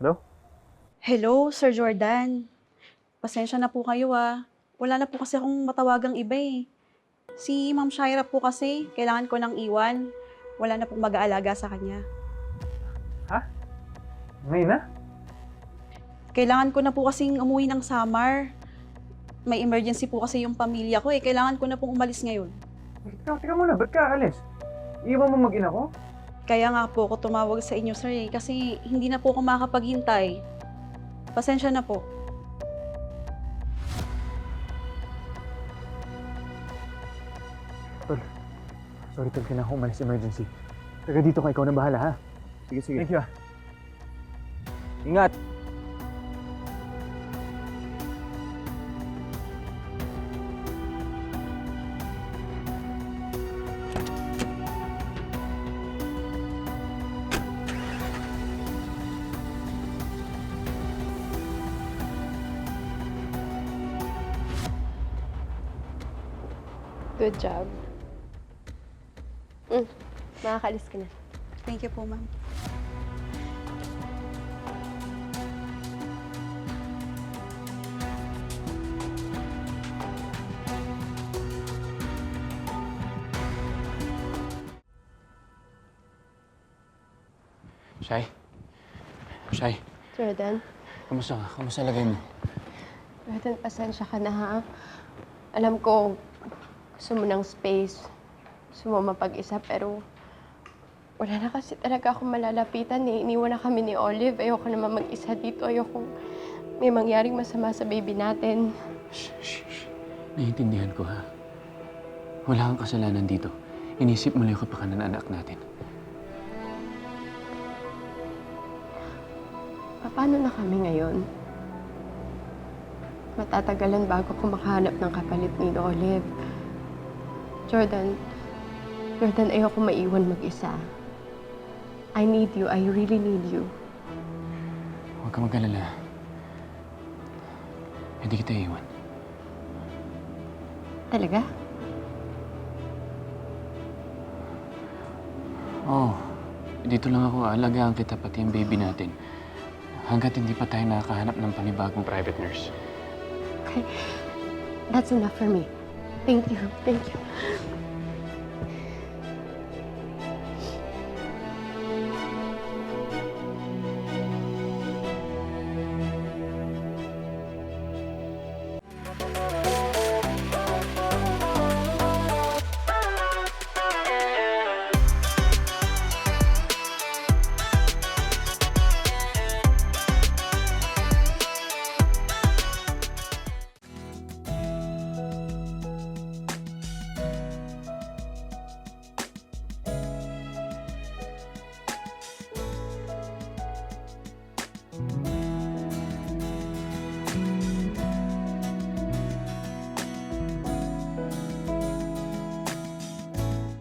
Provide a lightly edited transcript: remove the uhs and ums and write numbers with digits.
Hello? Hello, Sir Jordan. Pasensya na po kayo ah. Wala na po kasi akong matawagang iba eh. Si Ma'am Shaira po kasi, kailangan ko nang iwan. Wala na pong mag-aalaga sa kanya. Ha? Ngayon na? Kailangan ko na po kasing umuwi ng summer. May emergency po kasi yung pamilya ko eh. Kailangan ko na pong umalis ngayon. Teka muna, ba't ka alis? Iwan mo mag-ina ko? Kaya nga po ako tumawag sa inyo, sir eh. Kasi hindi na po ako makapaghintay. Pasensya na po. Tol, sorry tol, kailangan ko umalis emergency. Taga dito ka, ikaw na bahala ha? Sige, sige. Thank you. Ingat! Good job. Makakalis ka na. Thank you po, ma'am. Shay? Shay, Jordan, kamusta ka? Kamusta lagay mo? Jordan, pasensya ka na ha. Alam ko, gusto mo ng space. Gusto mo mapag-isa, pero wala na kasi talaga akong malalapitan eh. Iniwan na kami ni Olive. Ayoko naman mag-isa dito. Ayoko may mangyaring masama sa baby natin. Shh. Naiintindihan ko ha. Wala kang kasalanan dito. Inisip mo lang yung kapakanan ng anak natin. Paano na kami ngayon? Matatagalan bago ko makahanap ng kapalit ni Olive. Jordan, ayoko maiwan mag-isa. I need you. I really need you. Huwag kang mag-alala. Hindi kita iwan. Talaga? Oo. Dito lang ako. Alagaan kita pati yung baby natin. Hanggat hindi pa tayo nakakahanap ng panibagong private nurse. Okay. That's enough for me. Thank you. Thank you.